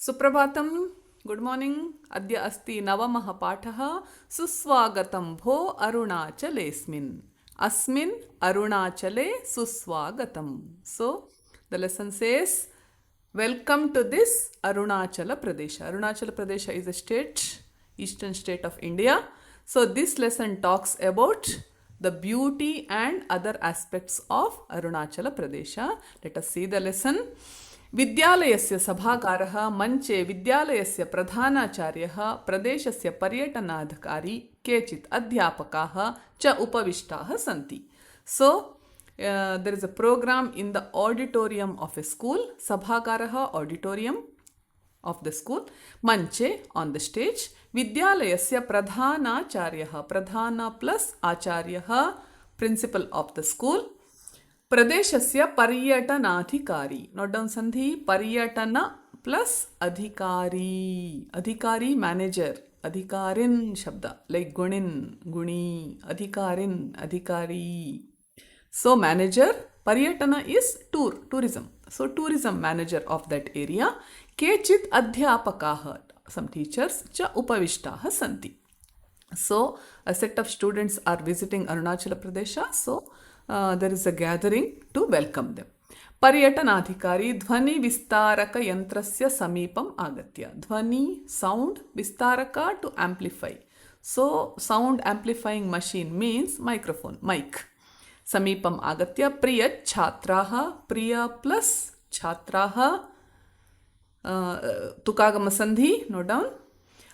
सुप्रभातं, good morning. अद्य अस्ति नवमः पाठः। सुस्वागतं भो अरुणाचलेऽस्मिन्। अस्मिन् अरुणाचले सुस्वागतं। So the lesson says, welcome to this Arunachala Pradesh. Arunachala Pradesh is a state, eastern state of India. So this lesson talks about the beauty and other aspects of Arunachala Pradesh. Let us see the lesson. विद्यालयस्य सभागारः मञ्चे विद्यालयस्य प्रधानाचार्यः प्रदेशस्य पर्यटनाधिकारी केचित् अध्यापकाः च उपविष्टाः सन्ति. So there is a program in the auditorium of a school. सभागारः auditorium of the school. मञ्चे on the stage. विद्यालयस्य प्रधानाचार्यः प्रधान plus आचार्यः principal of the school. प्रदेशस्य पर्यटनाधिकारी नोट डाउन संधि पर्यटन प्लस अधिकारी अधिकारी मैनेजर अधिकारिन शब्द लाइक गुणिन गुणी अधिकारिन अधिकारी. सो मैनेजर पर्यटन is tourism. So tourism manager of that area. केचित् अध्यापकाः some teachers च उपविष्टाः सन्ति. So a set of students are visiting Arunachala Pradesh. So there is a gathering to welcome them. पर्यटनाधिकारी ध्वनि विस्तारक यंत्रस्य समीपम आगत्य. ध्वनि sound विस्तारक to amplify. So sound amplifying machine means microphone, mic. समीपम आगत्य. प्रिय छात्राः प्रिय प्लस छात्राः तुकागम संधि नो डाउन.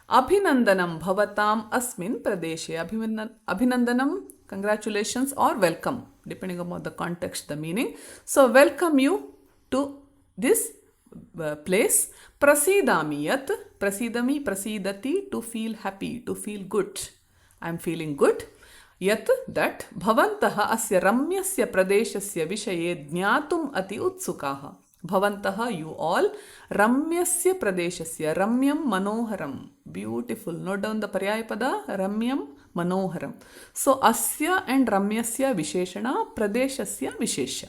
अभिनंदनम भवताम अस्मिन् प्रदेशे. अभिनंदनम congratulations or welcome depending upon the context, the meaning. So welcome you to this place. Prasidami yat. Prasidami prasidati to feel happy, to feel good. I am feeling good. Yat that bhavantah asya ramyasya pradeshasya vishaye jnatum ati utsukaha. Bhavantah you all ramyasya pradeshasya ramyam manoharam beautiful. Note down the paryayapada ramyam manoharam. So asya and ramyasya visheshana pradeshasya vishesha.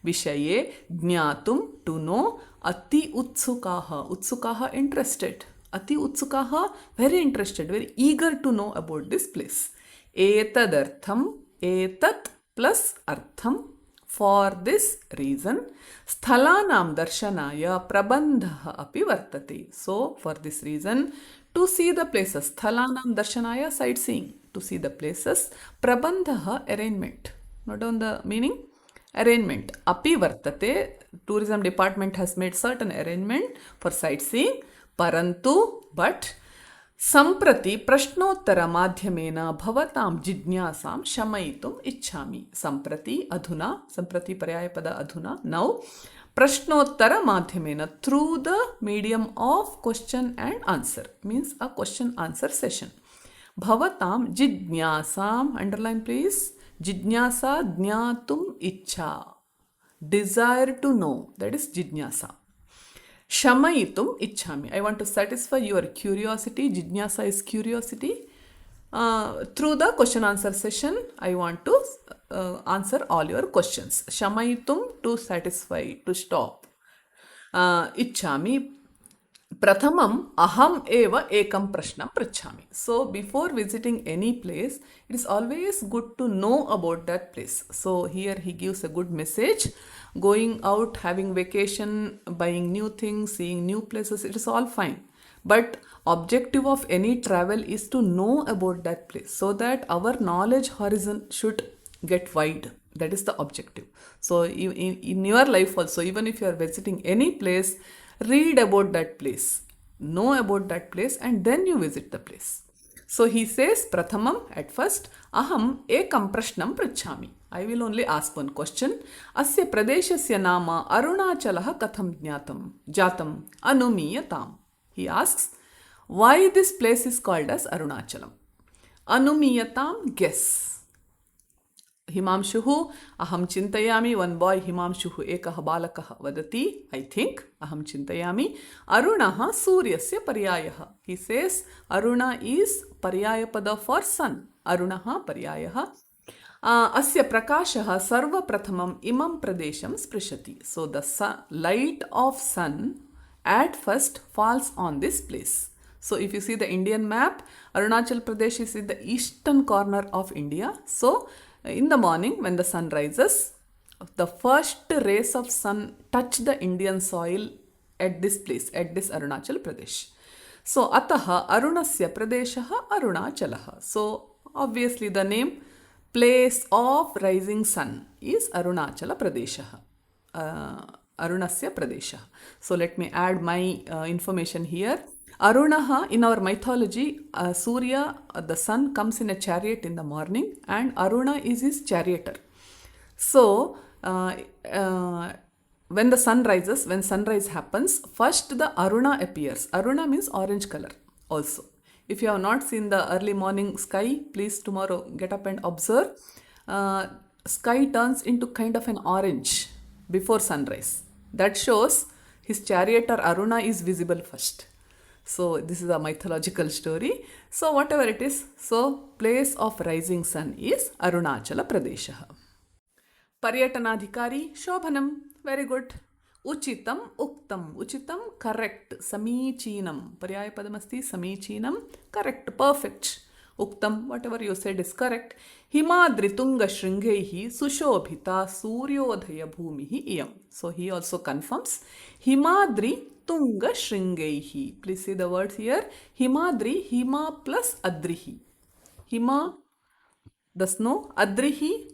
Vishaye jnatum to know. Ati utsukaha. Utsukaha interested. Ati utsukaha very interested, very eager to know about this place. Etadartham etat plus artham. For this reason, sthalanam darshanaya prabandha api vartate. So, for this reason, to see the places, sthalanam darshanaya sightseeing, to see the places, prabandha arrangement. Note down the meaning. Arrangement. Api vartate. Tourism department has made certain arrangement for sightseeing. Parantu, but संप्रति प्रश्नोत्तर माध्यमेन भवतां जिज्ञासां शमयितुम् इच्छामि. संप्रति अधुना संप्रति पर्यायपद अधुना नौ प्रश्नोत्तर माध्यमेन through the medium of question and answer means a question answer session. भवतां जिज्ञासां underline please. जिज्ञासा ज्ञातुम् इच्छा desire to know, that is जिज्ञासा. Shamayitum ichhami. I want to satisfy your curiosity. Jijnasa is curiosity. Through the question answer session, I want to answer all your questions. Shamayitum to satisfy, to stop. Ichhami. Prathamam aham eva ekam prashnam prachhami. So before visiting any place, it is always good to know about that place. So here he gives a good message. Going out, having vacation, buying new things, seeing new places, it is all fine. But objective of any travel is to know about that place so that our knowledge horizon should get wide. That is the objective. So in your life also, even if you are visiting any place, read about that place, know about that place, and then you visit the place. So he says, Prathamam, at first, aham ekam prashnam prachhami. I will only ask one question. Asya pradeshasya nama Arunachalah katham jatam anumiyatam. He asks, why this place is called as Arunachalam? Anumiyatam, guess. Himamshuhu aham chintayami. One boy Himamshuhu ekah balakah vadati. I think aham chintayami. Arunaha suryasya paryayaha. He says Aruna is paryayapada for sun. Arunaha paryayaha. Asya prakashaha sarva prathamam imam pradesham sprishati. So the light of sun at first falls on this place. So if you see the Indian map, Arunachal Pradesh is in the eastern corner of India. So in the morning when the sun rises, the first rays of sun touch the Indian soil at this place, at this Arunachal Pradesh. So ataha Arunasya Pradeshaha Arunachalaha. So obviously the name place of rising sun is Arunachala Pradeshaha. Arunasya Pradesha. So let me add my information here. Arunaha, in our mythology, Surya, the sun, comes in a chariot in the morning and Aruna is his charioteer. So when the sun rises, when sunrise happens, first the Aruna appears. Aruna means orange color also. If you have not seen the early morning sky, please tomorrow get up and observe. Sky turns into kind of an orange before sunrise. That shows his charioteer Aruna is visible first. So this is a mythological story. So whatever it is, so place of rising sun is Arunachala Pradesha. Paryatanadhikari Shobhanam. Very good. Uchitam Uktam. Uchitam correct. Samichinam. Paryaya padamasti Samichinam correct. Perfect. Uktam, whatever you said is correct. Himadri Tunga Shringaihi Sushobhita Suryodhaya Bhumihi Iyam. So he also confirms. Himadri Tunga Shringaihi. Please see the words here. Himadri, Hima plus Adrihi. Hima, the snow. Adrihi,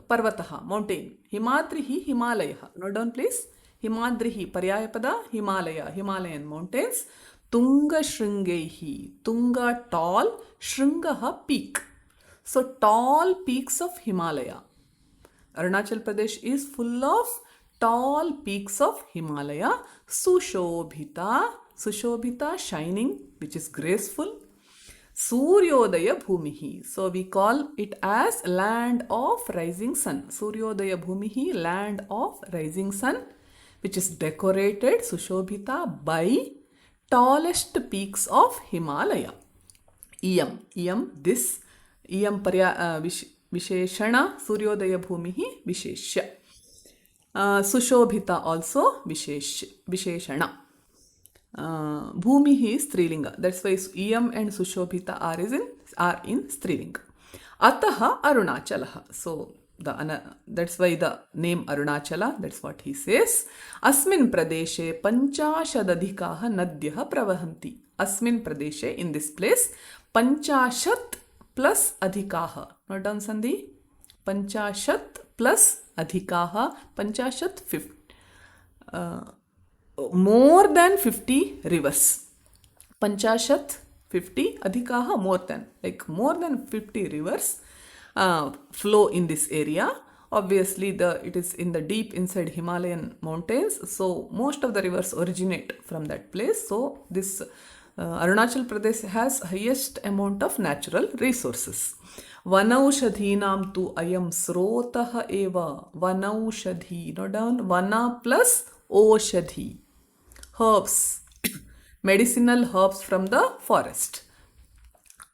Parvataha, mountain. Himadrihi, Himalaya. Note down please. Himadrihi, Paryayapada, Himalaya, Himalayan mountains. Tunga Shringaihi. Tunga tall, Shringaha peak. So tall peaks of Himalaya. Arunachal Pradesh is full of tall peaks of Himalaya. Sushobhita. Sushobhita shining, which is graceful. Suryodaya Bhumihi. So we call it as land of rising sun. Suryodaya Bhumihi, land of rising sun, which is decorated, Sushobhita, by tallest peaks of Himalaya. Iyam, Iyam, this. Iyam Parya Visheshana, Suryodaya Bhumihi, Visheshya. Sushobhita also Visheshana. Bhumihi is Strilinga. That's why Iyam and Sushobhita are in Strilinga. Ataha Arunachalaha. So that's why the name Arunachala, that's what he says. Asmin Pradeshe Panchashadadhikaha Nadhyaha Pravahanti. Asmin Pradeshe, in this place, Panchashat plus Adhikaha. Note down Sandhi. Panchashat plus Adhikaha. Panchashat 50. More than 50 rivers. Panchashat 50, Adhikaha more than. Like more than 50 rivers flow in this area. Obviously it is in the deep inside Himalayan mountains. So most of the rivers originate from that place. So this Arunachal Pradesh has highest amount of natural resources. Vanaushadhinam tu ayam srotaha eva. Vanaushadhi. Note down. Vana plus Oshadhi. Herbs. Medicinal herbs from the forest.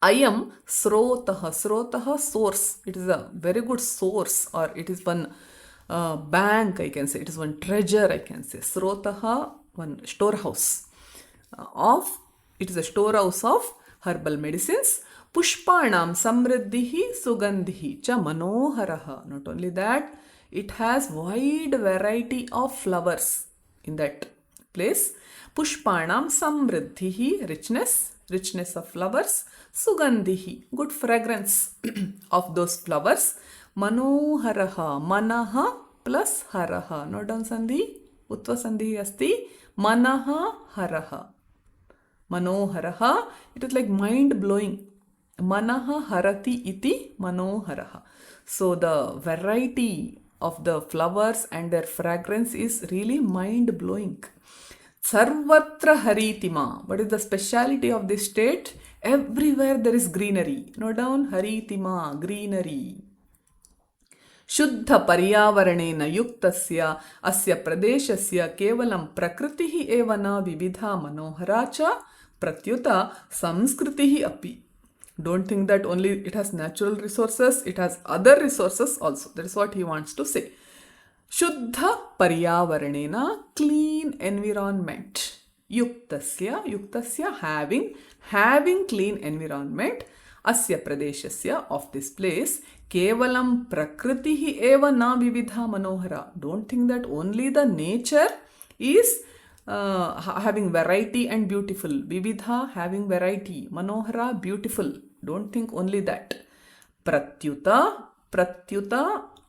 Ayam srotaha. Srotaha, source. It is a very good source, or it is one bank, I can say. It is one treasure, I can say. Srotaha, one storehouse it is a storehouse of herbal medicines. Pushpanam samriddhihi sugandhihi cha manoharaha. Not only that, it has wide variety of flowers in that place. Pushpanam samriddhihi, richness of flowers. Sugandhihi, good fragrance of those flowers. Manoharaha, manaha plus haraha. Note down Sandhi. Utva Sandhi asti. Manaha haraha. Manoharaha. It is like mind blowing. Manaha harati iti manoharaha. So the variety of the flowers and their fragrance is really mind blowing. Sarvatra haritima. What is the speciality of this state? Everywhere there is greenery. Note down haritima, greenery. Shuddha paryavarane yuktasya asya pradeshasya kevalam prakritihi evana vividha manoharacha pratyuta samskritihi api. Don't think that only it has natural resources, it has other resources also. That is what he wants to say. Shuddha Paryavaranena, clean environment. युक्तस्य having clean environment अस्य प्रदेशस्य of this place केवलं प्रकृतिः एव न विविधा मनोहरा. Don't think that only the nature is having variety and beautiful. Vividha having variety, manohara beautiful. Don't think only that. Pratyuta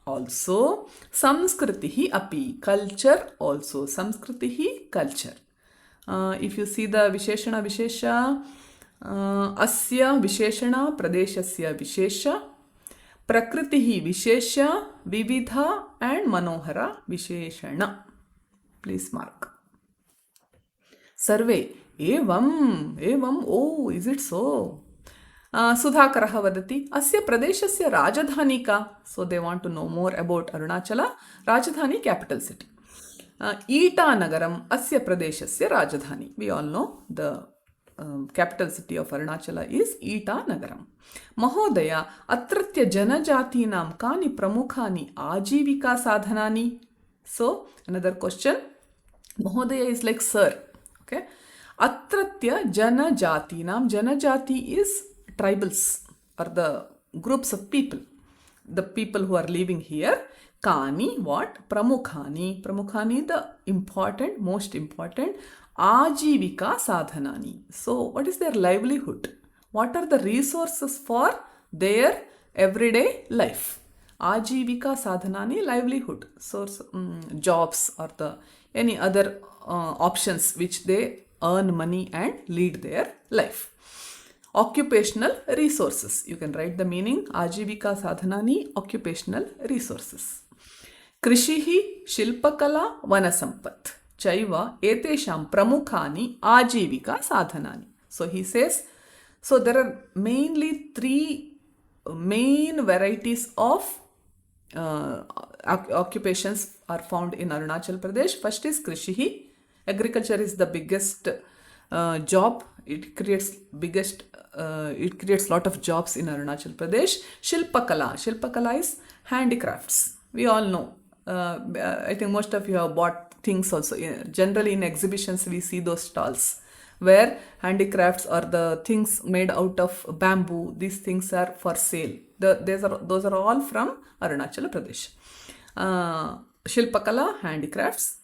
also, samskritihi api, culture also, samskritihi culture. If you see the visheshana vishesha, asya visheshana pradeshasya vishesha, prakritihi vishesha, vividha and manohara visheshana. Please mark. सर्वे एवं ओ is it so. सुधाकरः वदति अस्य प्रदेशस्य राजधानी का. So they want to know more about Arunachal. राजधानी capital city. ईटानगरम् अस्य प्रदेशस्य राजधानी. We all know the capital city of Arunachal is ईटानगरम्. महोदय अत्रत्य जनजातीनां कानि प्रमुखानि आजीविका साधनानि. So another question. महोदय is like sir. Okay. Atratya janajatinam. Janajati is tribals or the groups of people. The people who are living here. Kani, what? Pramukhani. Pramukhani, the important, most important. Ajivika sadhanani. So, what is their livelihood? What are the resources for their everyday life? Ajivika sadhanani, livelihood, source, jobs or the any other options which they earn money and lead their life. Occupational resources. You can write the meaning. Ajivika sadhanani, occupational resources. Krishihi, Shilpakala, Vanasampat. Chaiva, Etesham Pramukhani, Ajivika sadhanani. So he says, so there are mainly three main varieties of occupations are found in Arunachal Pradesh. First is Krishihi. Agriculture is the biggest job. It creates lot of jobs in Arunachal Pradesh. Shilpakala is handicrafts. We all know. I think most of you have bought things also. Generally in exhibitions we see those stalls where handicrafts or the things made out of bamboo. These things are for sale. Those are all from Arunachal Pradesh. Shilpakala, handicrafts.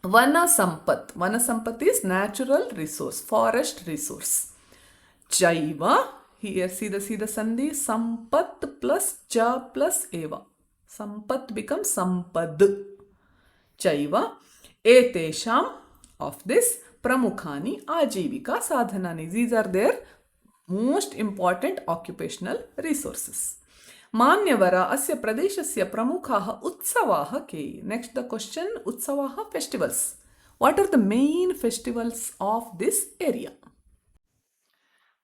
Vana Sampat is natural resource, forest resource. Jaiva, here see the sandhi, Sampat plus ja plus eva. Sampat becomes Sampad. Jaiva, etesham, of this, pramukhani ajivika sadhanani. These are their most important occupational resources. Manyavara asya pradeshasya pramukhaha utsavaha ke. Next the question, utsavaha, festivals. What are the main festivals of this area?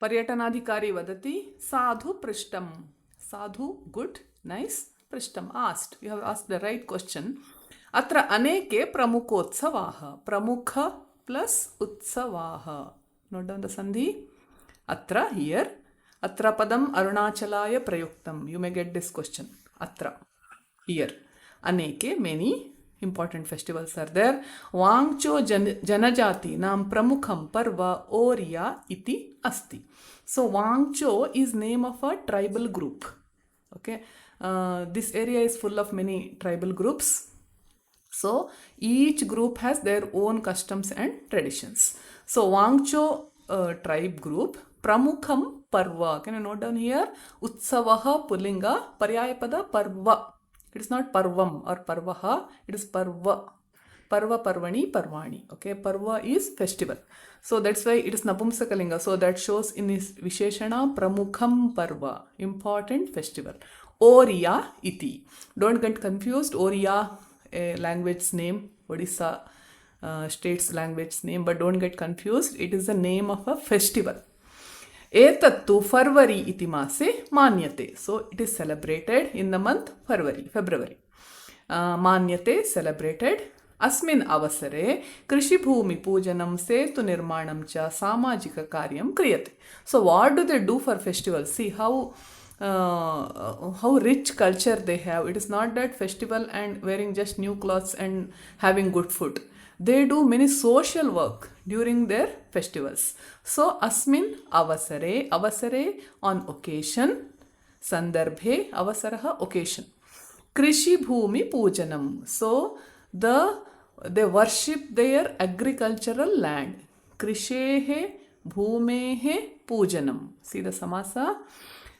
Paryatanadhikari vadati sadhu prishtam. Sadhu, good, nice. Prishtam, asked. You have asked the right question. Atra aneke pramukotsavaha. Pramukha plus utsavaha. Note down the sandhi. Atra, here. Atra padam arunachalaya prayuktam. You may get this question. Atra, here. Aneke, many important festivals are there. Vangcho janajati nam pramukham parva oriya iti asti. So Vangcho is name of a tribal group. Okay. This area is full of many tribal groups. So each group has their own customs and traditions. So Vangcho tribe group, Pramukham Parva. Can you note down here? Utsavaha Pullinga, Paryayapada Parva. It is not Parvam or Parvaha, it is Parva. Parva, Parvani, Parvani. Okay, Parva is festival. So that's why it is Napumsakalinga. So that shows in his Visheshana Pramukham Parva. Important festival. Oriya iti. Don't get confused. Oriya, a language name, Odisha state's language name, but don't get confused. It is the name of a festival. Etattu Farvari iti mase manyate. So it is celebrated in the month February. Manyate, celebrated. Asmin avasare krishi bhumi pujanam setu nirmanam cha samajika karyam kriyate. So what do they do for festivals? See how rich culture they have. It is not that festival and wearing just new clothes and having good food. they do many social work during their festivals. So asmin avasare, avasare on occasion, sandarbhe, avasaraha occasion. Krishi bhumi pujanam. So they worship their agricultural land. Krishehe bhumehe pujanam. See the samasa.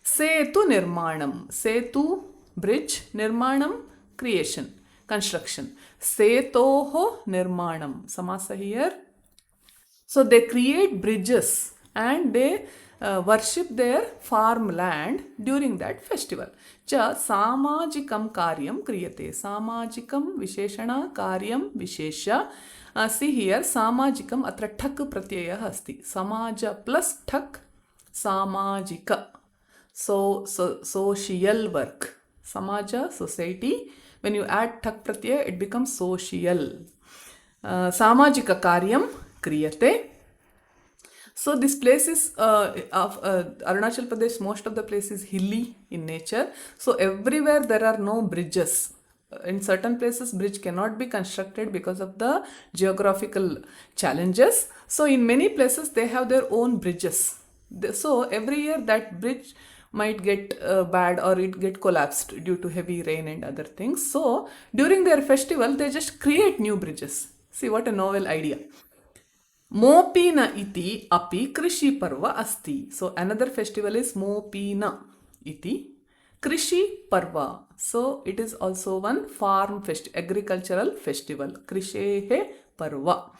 Setu nirmanam. Setu bridge, nirmanam creation, construction. Setoho nirmanam. Samasa here. So they create bridges and they worship their farmland during that festival. Cha samajikam karyam kriyate. Samajikam visheshana karyam vishesha. See here samajikam atra thak pratyaya asti. Samaja plus thak samajika. So social work. Samaja, society. When you add thak pratyaya, it becomes social. Samajika karyam kriyate. So this place is of Arunachal Pradesh, most of the place is hilly in nature. So everywhere there are no bridges. In certain places bridge cannot be constructed because of the geographical challenges. So in many places they have their own bridges. So every year that bridge might get bad or it get collapsed due to heavy rain and other things. So during their festival they just create new bridges. See what a novel idea. Mopina iti api krishi parva asti. So another festival is Mopina iti krishi parva. So it is also one farm agricultural festival. Krishehe parva.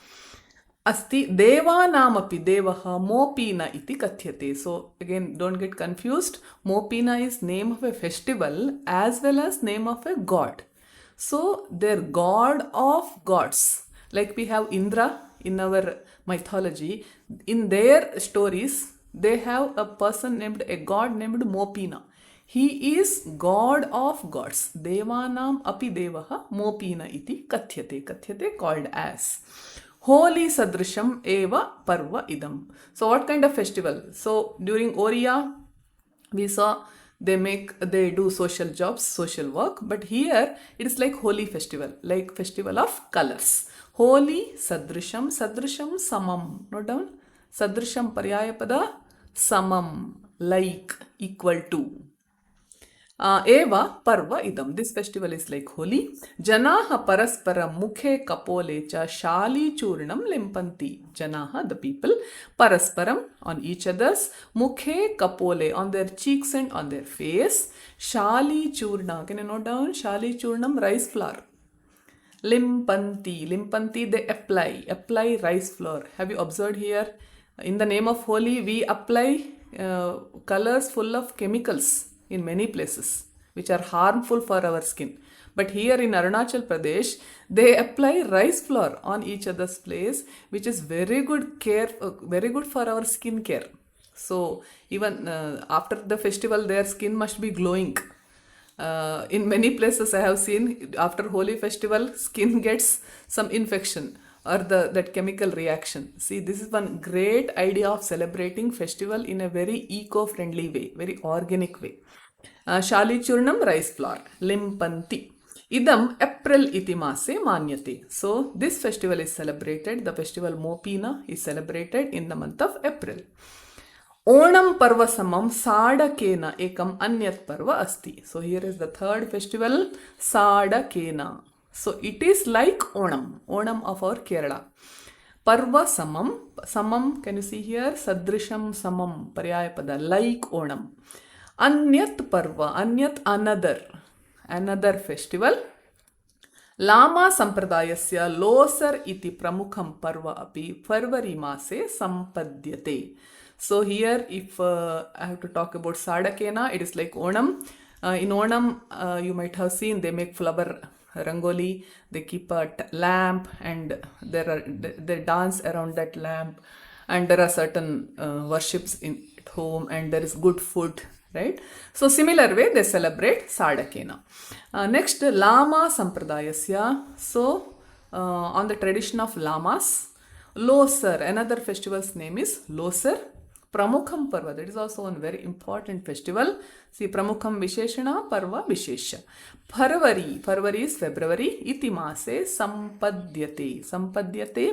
Asti devanamapi devaha mopina iti kathyate. So again, don't get confused. Mopina is name of a festival as well as name of a god. So they're god of gods. Like we have Indra in our mythology. In their stories, they have a person named, a god named Mopina. He is god of gods. Devanam api devaha mopina iti kathyate. Kathyate called as. Holy sadrisham eva parva idam. So what kind of festival? So during Oriya, we saw they do social jobs, social work. But here it is like holy festival, like festival of colors. Holy sadrisham, sadrisham samam. Note down. Sadrisham paryayapada samam, like, equal to. Eva parva idam. This festival is like Holi. Janaha paraspara mukhe kapole cha shali churnam limpanti. Janaha, the people, parasparam, on each other's, mukhe kapole, on their cheeks and on their face, shali churna. Can you note down? Shali churnam, rice flour. Limpanti, limpanti, they apply rice flour. Have you observed here? In the name of Holi, we apply colors full of chemicals in many places, which are harmful for our skin. But here in Arunachal Pradesh, they apply rice flour on each other's place, which is very good for our skin care. So even after the festival, their skin must be glowing. In many places I have seen after Holi festival, skin gets some infection or that chemical reaction. See, this is one great idea of celebrating festival in a very eco-friendly way, very organic way. Shali churnam, rice flour. Limpanti. Idam April iti mase manyate. So this festival is celebrated, the festival Mopina is celebrated in the month of April. Onam parva samam sadakena ekam anyat parva asti. So here is the third festival, sadakena. So it is like Onam of our Kerala. Parva samam, samam, can you see here? Sadrisham samam, paryayapada, like Onam. Anyat parva, anyat, another festival. Lama sampradayasya losar iti pramukham parva api February mase sampadyate. So here if I have to talk about Sadakena, it is like Onam. In Onam, you might have seen they make flower rangoli, they keep a lamp and they dance around that lamp, and there are certain worships at home and there is good food, right? So similar way they celebrate Sadakena. Next, Lama Sampradayasya. So on the tradition of Lamas, Losar, another festival's name is Losar. Pramukham Parva, that is also one very important festival. See, Pramukham Visheshana, Parva Vishesha. Farvari is February. Iti Mase Sampadyate,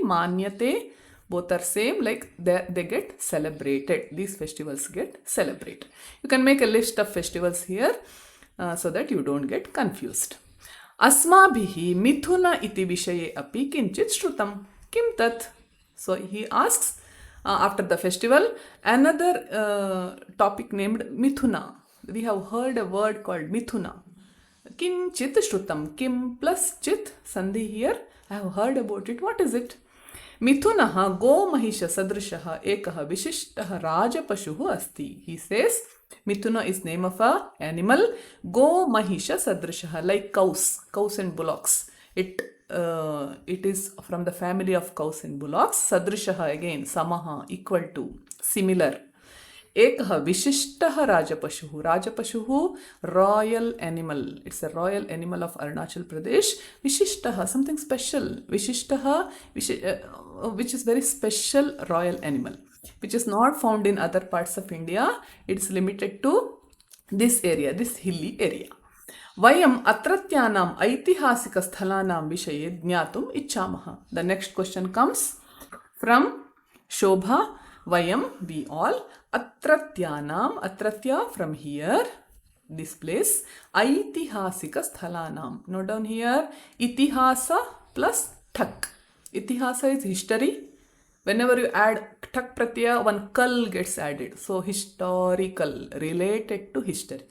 Manyate, both are same, like they get celebrated. These festivals get celebrated. You can make a list of festivals here so that you don't get confused. Asmabhihi mithuna iti vishaye api kinchit shrutam. Kim tat? So he asks after the festival another topic named mithuna. We have heard a word called mithuna. Kinchit shrutam. Kim plus chit sandhi here. I have heard about it. What is it? Mithunah go mahisha sadrishah ekah vishishtah rajapashuh asti. He says Mithuna is name of a animal. Go mahisha sadrishah, like cows and bullocks. It is from the family of cows and bullocks. Sadrishah again, samaha, equal to, similar. Ekah vishishtah rajapashuh. Rajapashuh, royal animal. It's a royal animal of Arunachal Pradesh. Vishishtah, something special. Vishishtah, which is very special royal animal, which is not found in other parts of India. It's limited to this area, this hilly area. Vayam atratyanam aitihasika sthalanam vishaye jnatum ichchamaha. The next question comes from Shobha. Vayam, we all, atratyanam, atratya from here, this place, aitihasika sthalanam. Note down here, itihasa plus thak. Itihasa is history. Whenever you add thak pratyaya, one kal gets added. So historical, related to history.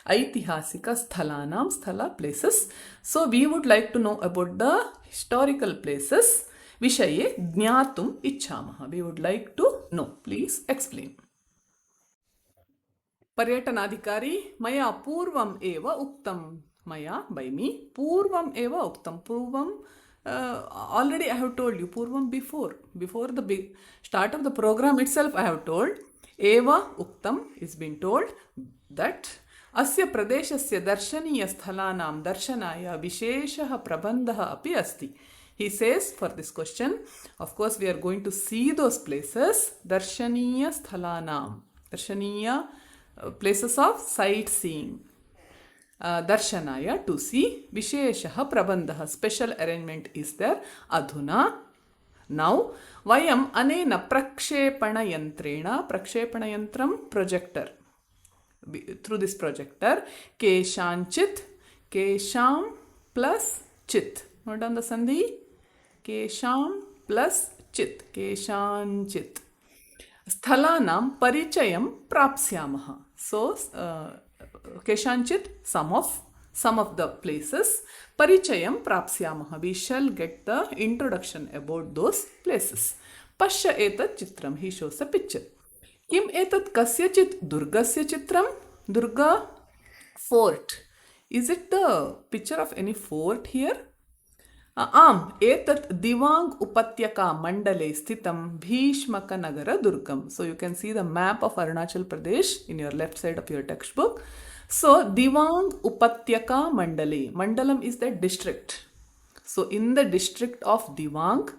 Aitihasika sthalanam, sthala places. So we would like to know about the historical places. Vishaye jnatum ichchamaha. We would like to know. Please explain. Paryatanadhikari, maya purvam eva uktam. Maya, by me, purvam eva uktam. Purvam, already I have told you, purvam before the big start of the program itself I have told. Eva uktam is been told that asya pradeshasya darshaniya sthalanam darshanaya visheshah prabandhah api asti. He says for this question, of course we are going to see those places, darshaniya sthalanam, darshaniya places of sightseeing, darshanaya to see, visheshah prabandhah, special arrangement is there, adhuna, now, vayam anena prakshepana yantrena, prakshepana yantram, projector, through this projector, keshanchit, kesham plus chit, note down the sandhi, kesham plus chit, keshanchit. Sthalanam parichayam prapsyamaha. So, keshanchit, some of the places. Parichayam prapsyamaha. We shall get the introduction about those places. Pashya etat chitram. He shows a picture. Kim etat kasyachit durgasya chitram? Durga fort. Is it the picture of any fort here? Etat Divang Upatyaka Mandale Sthitam Bhishmaka Nagara Durgam. So you can see the map of Arunachal Pradesh in your left side of your textbook. So Divang Upatyaka Mandale. Mandalam is the district. So in the district of Divang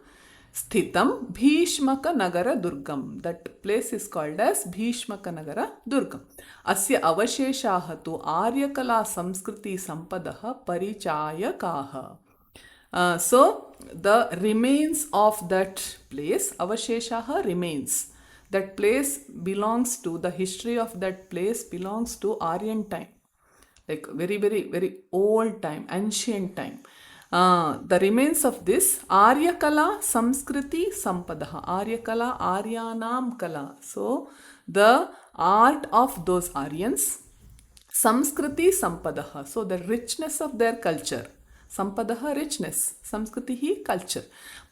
Sthitam Bhishmaka Nagara Durgam. That place is called as Bhishmaka Nagara Durgam. Asya avasheshaha tu Aryakala Samskriti Sampadaha Parichayakaha. So the remains of that place, avasheshaha, remains. That place belongs to, the history of that place belongs to Aryan time, like very, very, very old time, ancient time. The remains of this Aryakala Samskriti Sampadaha. Aryakala, Aryanam Kala. So the art of those Aryans. Samskriti Sampadaha. So the richness of their culture. Sampadaha, richness. Samskritihi, culture.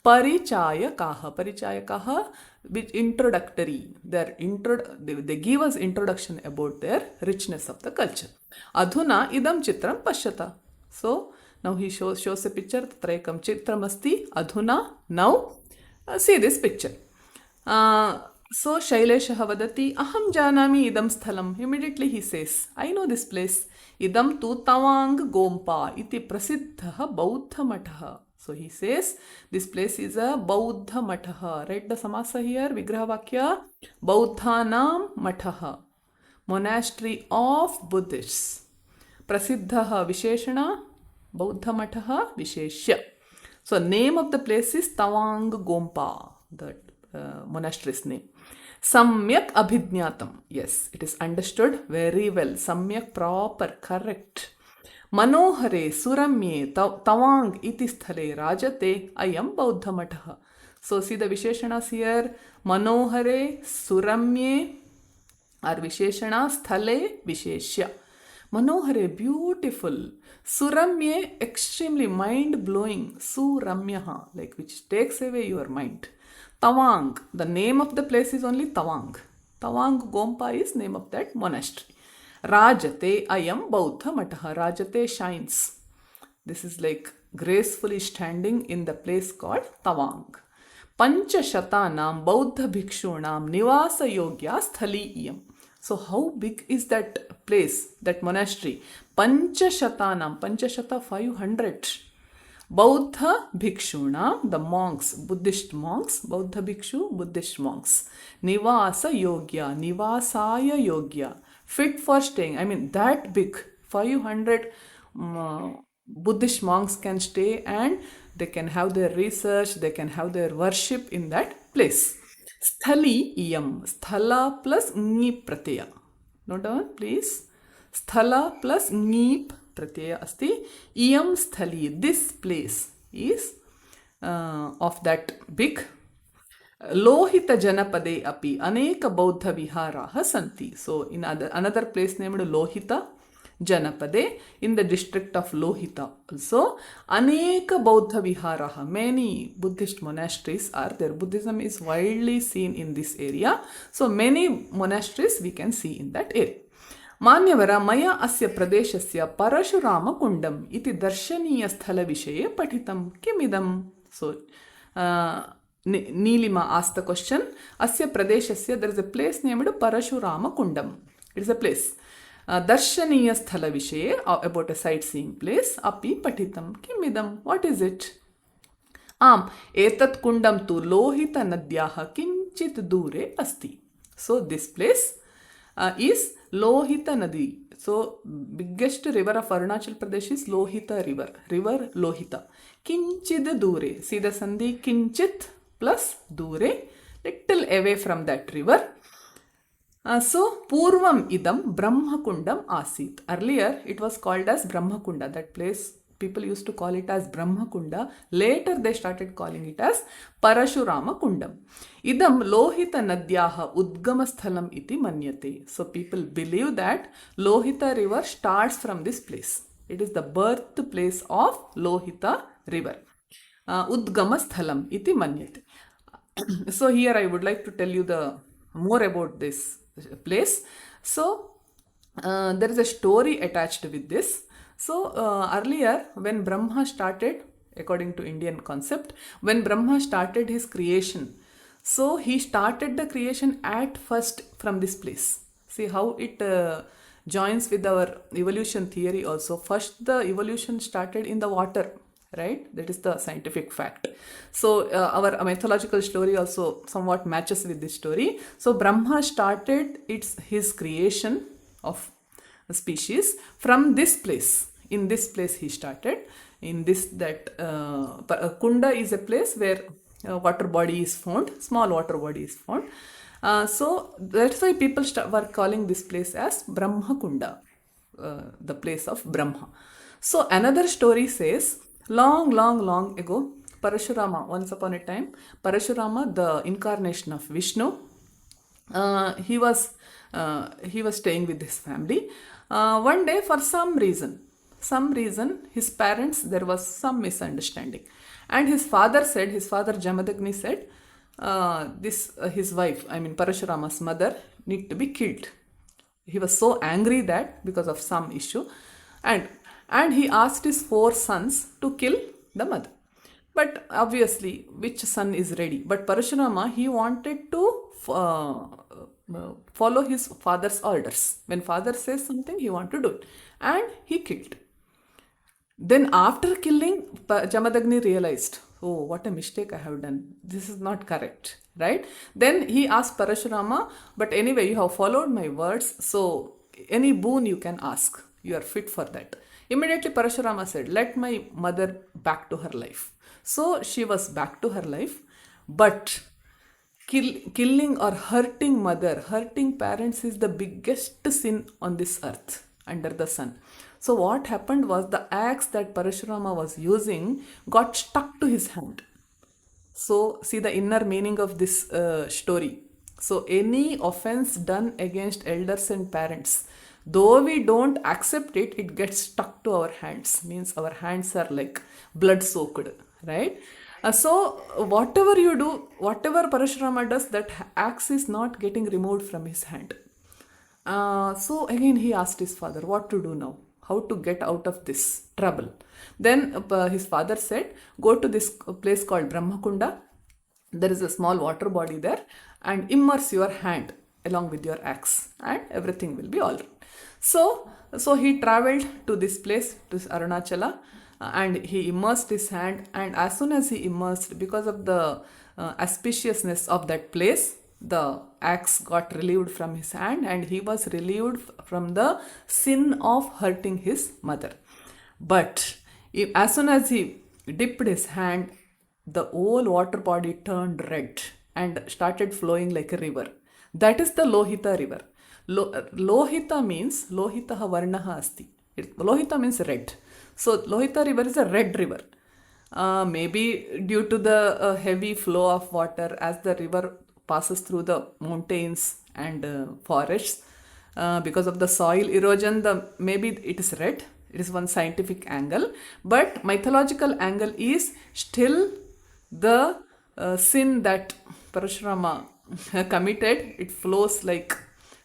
Parichayakaha. Parichayakaha, which introductory. They give us introduction about their richness of the culture. Adhuna idam chitram pashyata. So now he shows a picture. Tatraekam chitram asti. Adhuna. Now see this picture. So Shaileshah vadati aham janami idam sthalam. Immediately he says, I know this place. Idam tu Tawang Gompa iti prasiddha Bauddha Matha. So he says this place is a Bauddha Mataha. Write the samasa here, Vigraha Vakya, Bauddhanam Mataha, monastery of Buddhists. Prasiddhaha Visheshana, Bauddha Mataha Visheshya. So name of the place is Tawang Gompa, the monastery's name. Samyak Abhidnyatam. Yes, it is understood very well. Samyak, proper, correct. Manohare Suramye Tawang iti sthale rajate ayam Bauddha Mataha. So see the Visheshanas here. Manohare Suramye or Visheshana sthale Visheshya. Manohare, beautiful. Suramye, extremely mind-blowing. Suramyaha, like which takes away your mind. Tawang, the name of the place is only Tawang. Tawang Gompa is name of that monastery. Rajate ayam Bauddha Mataha. Rajate shines. This is like gracefully standing in the place called Tawang. Pancha Shatanam Bauddha Bhikshunam Nivasa Yogya Sthali iyam. So how big is that place, that monastery? Pancha Shatanam, Panchashata 500. Bauddha Bhikshuna, the monks, Buddhist monks, Bauddha Bhikshu, Buddhist monks. Nivasa Yogya, Nivasaya Yogya, fit for staying. I mean, that big, 500 Buddhist monks can stay and they can have their research, they can have their worship in that place. Sthali iyam, sthala plus ngip pratyaya. Note down, please. Sthala plus ngip pratyaya asti. Iyam sthali, this place is of that big. Lohita janapade api aneka Bauddha viharaha santi. So in another place named Lohita Janapade, in the district of Lohita also, Aneka Bauddha Viharaha, many Buddhist monasteries are there. Buddhism is widely seen in this area. So many monasteries we can see in that area. Manyavara maya asya pradeshasya Parashurama Kundam iti darshaniya sthala vishaye patitam kimidam. So Nilima asked the question, asya pradeshasya, there is a place named Parashurama Kundam. It is a place. Darshaniya sthala vishaye, about a sightseeing place. Api patitam kimidam. What is it? Etat kundam tu lohita nadyaha kinchit dure asti. So this place is Lohita Nadi. So biggest river of Arunachal Pradesh is Lohita river. River Lohita. Kinchid dure. See the sandhi kinchit plus dure. Little away from that river. So, Purvam idam Brahmakundam asit. Earlier, it was called as Brahmakunda. That place, people used to call it as Brahmakunda. Later, they started calling it as Parashurama Kundam. Idam Lohita Nadyaha Udgamasthalam iti manyate. So, people believe that Lohita river starts from this place. It is the birthplace of Lohita river. Udgamasthalam iti manyate. So, here I would like to tell you the more about this place. So there is a story attached with this. So earlier when Brahma started, according to Indian concept, when Brahma started his creation, so he started the creation at first from this place. See how it joins with our evolution theory also. First the evolution started in the water, right? That is the scientific fact. So our mythological story also somewhat matches with this story. So Brahma started his creation of a species from this place. In this place he started. In this Kunda is a place where water body is found, small water body is found. So that's why people were calling this place as Brahma Kunda, the place of Brahma. So another story says, long ago, Parashurama, once upon a time, Parashurama, the incarnation of Vishnu, he was staying with his family. One day, for some reason, his parents, there was some misunderstanding. And his father Jamadagni said, his wife, I mean Parashurama's mother, need to be killed. He was so angry that because of some issue. And he asked his 4 sons to kill the mother. But obviously, which son is ready? But Parashurama, he wanted to follow his father's orders. When father says something, he wanted to do it. And he killed. Then after killing, Jamadagni realized, oh, what a mistake I have done. This is not correct, right? Then he asked Parashurama, but anyway, you have followed my words, so any boon you can ask. You are fit for that. Immediately Parashurama said, let my mother back to her life. So she was back to her life, but killing or hurting mother, hurting parents is the biggest sin on this earth under the sun. So what happened was the axe that Parashurama was using got stuck to his hand. So see the inner meaning of this story. So any offense done against elders and parents, though we don't accept it, it gets stuck to our hands. Means our hands are like blood soaked, right? So whatever you do, whatever Parashurama does, that axe is not getting removed from his hand. So again he asked his father what to do now, how to get out of this trouble. Then his father said, go to this place called Brahmakunda. There is a small water body there, and immerse your hand along with your axe and everything will be all right. So he traveled to this place, to Arunachala, and he immersed his hand, and as soon as he immersed, because of the auspiciousness of that place, the axe got relieved from his hand and he was relieved from the sin of hurting his mother. But as soon as he dipped his hand, the whole water body turned red and started flowing like a river. That is the Lohita river. Lohita means Lohitaha Varnaha Asti. Lohita means red. So Lohita river is a red river. Maybe due to the heavy flow of water as the river passes through the mountains and forests, because of the soil erosion, maybe it is red. It is one scientific angle, but mythological angle is still the sin that Parashurama committed. It flows like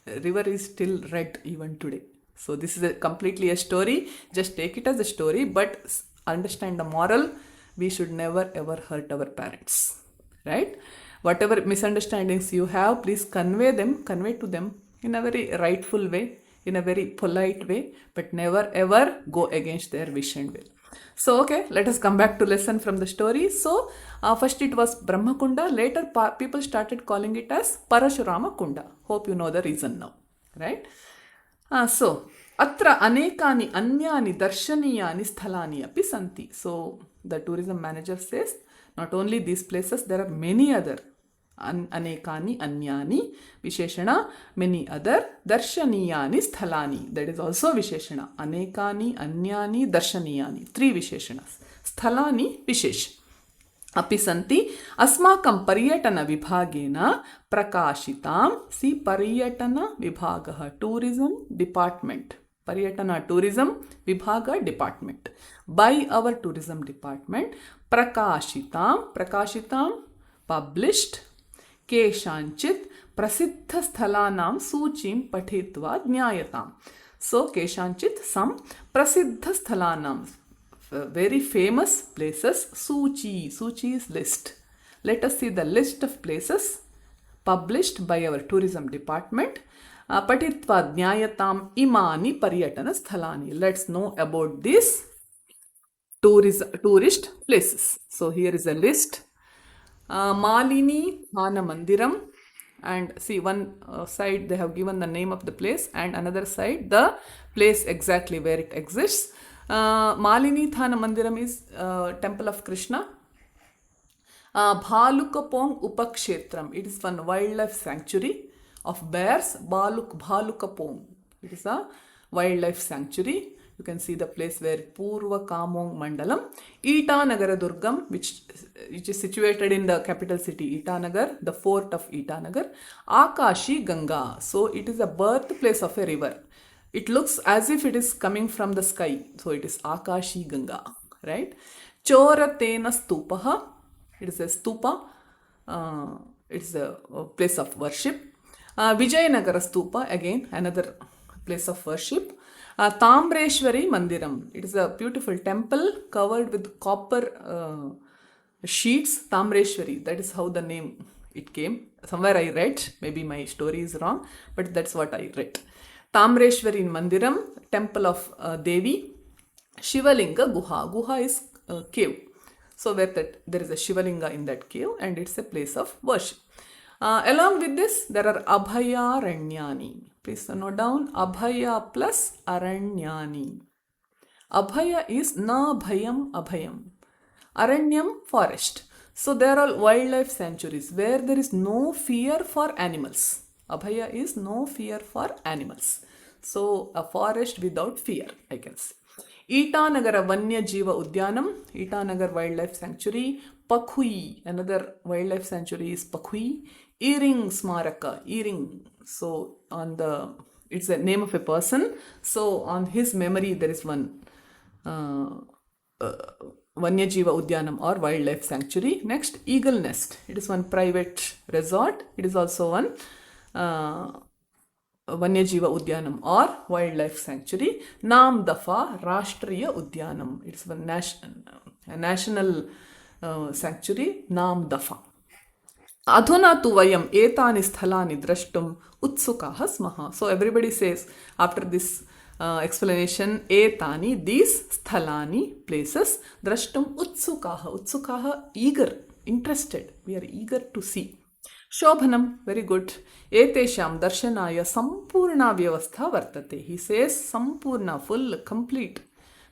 river is still red even today. So this is completely a story. Just take it as a story, but understand the moral. We should never ever hurt our parents, right? Whatever misunderstandings you have, please convey to them in a very rightful way, in a very polite way, but never ever go against their wish and will. So okay, let us come back to lesson from the story. So first it was Brahmakunda, later people started calling it as Parashurama Kunda. Hope you know the reason now, right? So atra anekani anyani darshaniyani sthalani api santi. So the tourism manager says, not only these places, there are many other anekani anyani visheshana, many other darshaniyani sthalani. That is also visheshana. Anekani anyani darshaniyani. Three visheshanas. Sthalani vishesh. अपि सन्ति अस्माकं पर्यटन विभागेन प्रकाशितां. सी पर्यटन विभागः, tourism department, पर्यटन tourism विभाग department, by our tourism department, प्रकाशितां published केषाञ्चित् प्रसिद्धस्थलानां सूचीं पठित्वा ज्ञायताम्. So केषाञ्चित् some प्रसिद्धस्थलानां, very famous places, Suchi is list. Let us see the list of places published by our tourism department. Patitva Jnayatam Imani Paryatana Sthalani. Let's know about these tourist places. So here is a list. Malini Thana Mandiram. And see, one side they have given the name of the place, and another side the place exactly where it exists. Malini Thana Mandiram is temple of Krishna. Bhalukapong Upakshetram. It is one wildlife sanctuary of bears. Bhalukapong. It is a wildlife sanctuary. You can see the place where Purva Kamong Mandalam. Itanagar Durgam, which is situated in the capital city Itanagar, the fort of Itanagar. Akashi Ganga. So it is a birthplace of a river. It looks as if it is coming from the sky. So it is Akashi Ganga, right? Choratena Stupaha. It is a stupa. It is a place of worship. Vijayanagara Stupa, again another place of worship. Tambreshwari Mandiram. It is a beautiful temple covered with copper sheets. Tambreshwari. That is how the name it came. Somewhere I read. Maybe my story is wrong, but that's what I read. Tambreshwari Mandiram, temple of Devi. Shivalinga Guha. Guha is cave. So where that there is a Shivalinga in that cave, and it's a place of worship. Along with this, there are Abhaya Ranyani. Please note down Abhaya plus Aranyani. Abhaya is na bhayam abhayam. Aranyam, forest. So there are wildlife sanctuaries where there is no fear for animals. Abhaya is no fear for animals. So a forest without fear, I can say. Itanagara Vanya Jiva Udyanam, Itanagar Wildlife Sanctuary. Pakhui, another wildlife sanctuary is Pakhui. Earring Smaraka, Earring. So on the, it's the name of a person. So on his memory there is one Vanyajiva Udyanam or Wildlife Sanctuary. Next, Eagle Nest. It is one private resort. It is also one Vanyajiva Udyanam or Wildlife Sanctuary. Namdafa Rashtriya Udyanam. It's one national sanctuary. Namdafa. Adhuna tu vayam etani sthalani drashtum utsukaha smaha. So everybody says after this explanation, etani, these sthalani, places, drashtum utsukaha. Utsukaha, eager, interested. We are eager to see. Shobhanam, very good. Etesham darshanaya sampurna vyavastha vartate. He says sampurna, full, complete.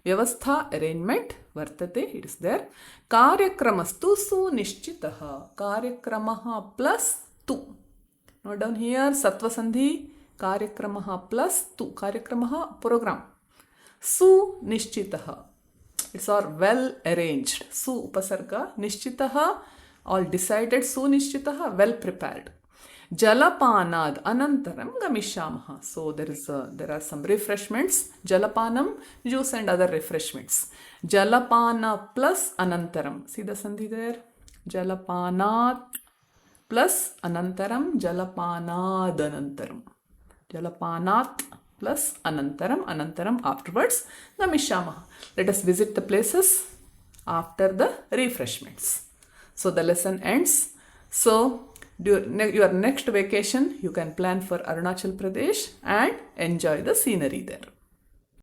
Vyavastha, arrangement, vartate, it is there. Karyakramastu sunishchitaha. Karyakramaha plus tu. Note down here, Sattva Sandhi, Karyakramaha plus tu. Karyakramaha, program. Sunishchitaha. It's all well arranged. Su upasarga, nishchitaha, all decided. Sunishchitaha, well prepared. Jalapanad anantaram gamishamaha. So there are some refreshments. Jalapanam, juice and other refreshments. Jalapana plus anantaram. See the sandhi there? Jalapanat plus anantaram. Jalapanad anantaram. Jalapanat plus anantaram. Anantaram afterwards. Gamishamaha. Let us visit the places after the refreshments. So the lesson ends. So your next vacation, you can plan for Arunachal Pradesh and enjoy the scenery there.